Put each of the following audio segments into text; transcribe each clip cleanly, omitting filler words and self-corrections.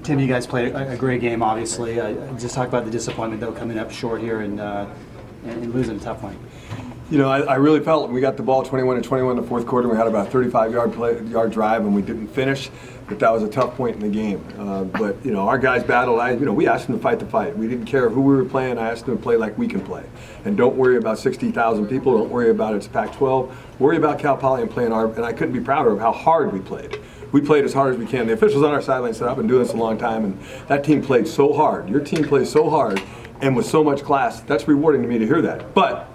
Tim, you guys played a great game, obviously. Just talk about the disappointment, though, coming up short here and losing a tough one. You know, I really felt we got the ball 21-21 in the fourth quarter. We had about a 35-yard drive, and we didn't finish. But that was a tough point in the game. But you know, our guys battled. We asked them to fight the fight. We didn't care who we were playing. I asked them to play like we can play, and don't worry about 60,000 people. Don't worry about it's Pac-12. Worry about Cal Poly and playing our. And I couldn't be prouder of how hard we played. We played as hard as we can. The officials on our sideline said, "I've been doing this a long time, and that team played so hard. Your team plays so hard, and with so much class. That's rewarding to me to hear that." But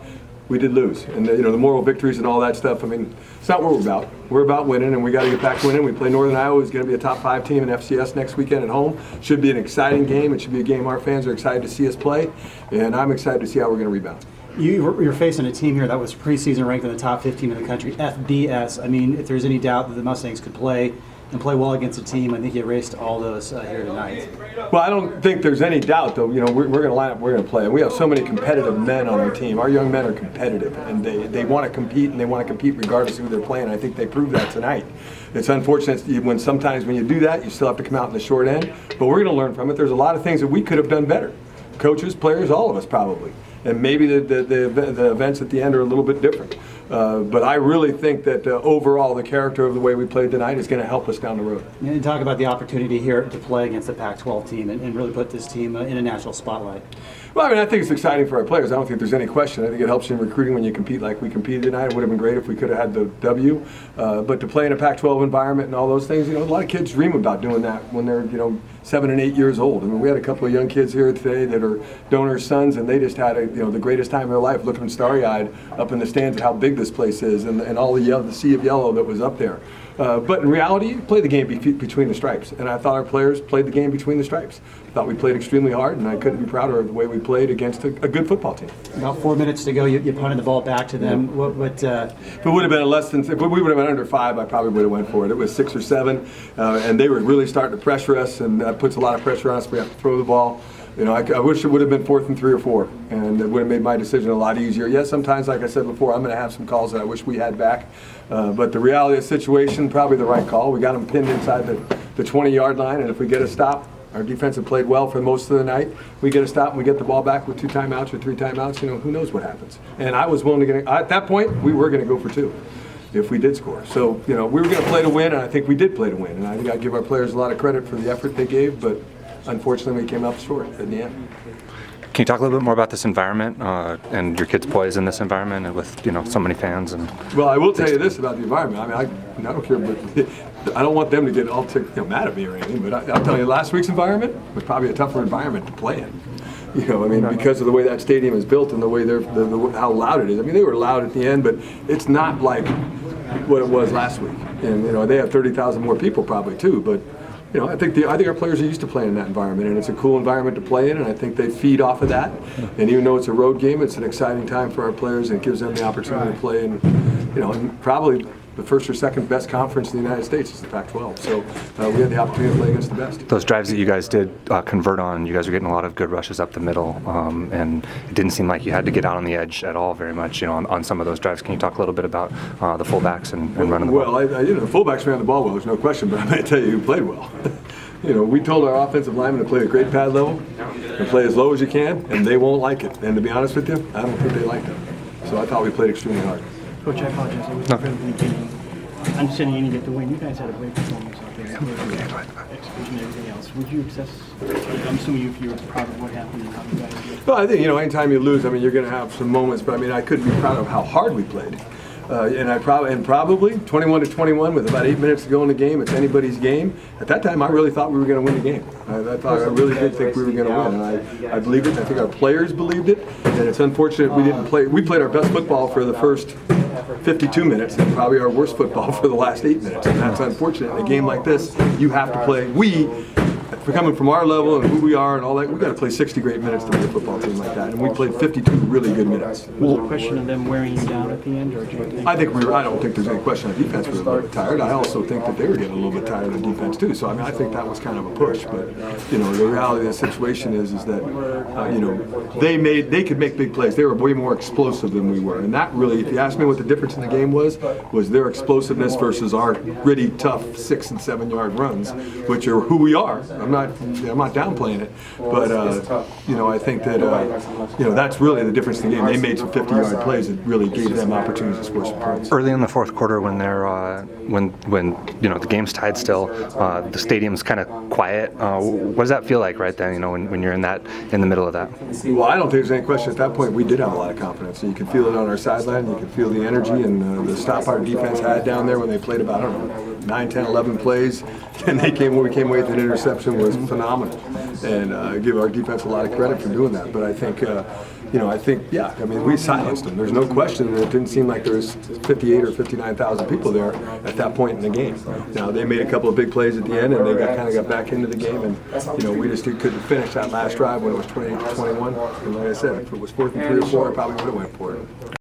we did lose, and the moral victories and all that stuff. I mean, it's not what we're about. We're about winning, and we got to get back to winning. We play Northern Iowa, who's going to be a top 5 team in FCS next weekend at home. Should be an exciting game. It should be a game our fans are excited to see us play, and I'm excited to see how we're going to rebound. You're facing a team here that was preseason ranked in the top 15 in the country, FBS. I mean, if there's any doubt that the Mustangs could play and play well against a team, I think you erased all those here tonight. Well, I don't think there's any doubt, though. You know, we're going to line up, we're going to play. And we have so many competitive men on our team. Our young men are competitive, and they want to compete, and they want to compete regardless of who they're playing. I think they proved that tonight. It's unfortunate when sometimes when you do that, you still have to come out in the short end. But we're going to learn from it. There's a lot of things that we could have done better. Coaches, players, all of us probably. And maybe the events at the end are a little bit different. But I really think that overall the character of the way we played tonight is going to help us down the road. And talk about the opportunity here to play against the Pac-12 team and really put this team in a national spotlight. Well, I mean, I think it's exciting for our players. I don't think there's any question. I think it helps you in recruiting when you compete like we competed tonight. It would have been great if we could have had the W. But to play in a Pac-12 environment and all those things, you know, a lot of kids dream about doing that when they're, 7 and 8 years old. I mean, we had a couple of young kids here today that are donors' sons, and they just had the greatest time of their life, looking starry-eyed up in the stands at how big this place is and all the sea of yellow that was up there. But in reality, you play the game between the stripes, and I thought our players played the game between the stripes. I thought we played extremely hard, and I couldn't be prouder of the way we played against a good football team. About 4 minutes to go, you punted the ball back to them. Yeah. If it would have been if we would have been under 5, I probably would have went for it. It was 6 or 7, and they were really starting to pressure us, and that puts a lot of pressure on us. We have to throw the ball. I wish it would have been 4th and 3 or 4, and it would have made my decision a lot easier. Yes, sometimes, like I said before, I'm going to have some calls that I wish we had back. But the reality of the situation, probably the right call. We got them pinned inside the 20-yard line, and if we get a stop, our defense had played well for most of the night. We get a stop and we get the ball back with 2 timeouts or 3 timeouts. Who knows what happens? And I was willing to get at that point, we were going to go for 2 if we did score. So, we were going to play to win, and I think we did play to win. And I think I give our players a lot of credit for the effort they gave, but unfortunately we came up short at the end. Can you talk a little bit more about this environment and your kids' poise in this environment and with so many fans? Well, I will tell you this about the environment. I mean, I don't care, but I don't want them to get all mad at me or anything. But I'll tell you, last week's environment was probably a tougher environment to play in. Because of the way that stadium is built and the way how loud it is. I mean, they were loud at the end, but it's not like what it was last week. And they have 30,000 more people probably too, but. I think our players are used to playing in that environment, and it's a cool environment to play in, and I think they feed off of that. And even though it's a road game, it's an exciting time for our players, and it gives them the opportunity to play in, and probably the first or second best conference in the United States is the Pac-12. So we had the opportunity to play against the best. Those drives that you guys did convert on, you guys were getting a lot of good rushes up the middle, and it didn't seem like you had to get out on the edge at all very much, on some of those drives. Can you talk a little bit about the fullbacks and running the ball? Well, the fullbacks ran the ball well, there's no question, but I'm going to tell you who played well. We told our offensive linemen to play a great pad level and play as low as you can, and they won't like it. And to be honest with you, I don't think they liked it. So I thought we played extremely hard. Coach, I apologize. I wasn't really beginning. Understanding you didn't get the win, you guys had a great performance out there. Execution and everything else. Would you assess? I'm assuming if you were proud of what happened and how you guys did. Well, I think anytime you lose, you're going to have some moments. But I couldn't be proud of how hard we played. Probably 21-21 with about 8 minutes to go in the game. It's anybody's game. At that time, I really thought we were going to win the game. I really did think we were going to win, and I believed it. I think our players believed it. And it's unfortunate we didn't play. We played our best football for the first 52 minutes, and probably our worst football for the last 8 minutes. And that's unfortunate. In a game like this, you have to play. for coming from our level and who we are and all that, we got to play 60 great minutes to be a football team like that, and we played 52 really good minutes. Was it a question of them wearing you down at the end, or do you think? I don't think there's any question on defense. We were a little bit tired. I also think that they were getting a little bit tired on defense too. So I mean, I think that was kind of a push. But you know, the reality of the situation is that you know, they could make big plays. They were way more explosive than we were, and that really, if you ask me what the difference in the game was their explosiveness versus our gritty, tough 6 and 7 yard runs, which are who we are. I'm not downplaying it, but you know, I think that you know, that's really the difference in the game. They made some 50-yard plays that really gave them opportunities to score some points. Early in the fourth quarter, when they're when you know the game's tied still, the stadium's kind of quiet. What does that feel like right then? You know, when you're in the middle of that. Well, I don't think there's any question at that point. We did have a lot of confidence. So you could feel it on our sideline. You could feel the energy and the stop our defense had down there when they played about, I don't know, 9, 10, 11 plays. And we came away with an interception was phenomenal. And give our defense a lot of credit for doing that. But I think, yeah, I mean, we silenced them. There's no question that it didn't seem like there was 58 or 59,000 people there at that point in the game. Now, they made a couple of big plays at the end, and they kind of got back into the game. And, you know, we just couldn't finish that last drive when it was 28-21. And like I said, if it was 4th and 3 or 4, I probably would have went for it.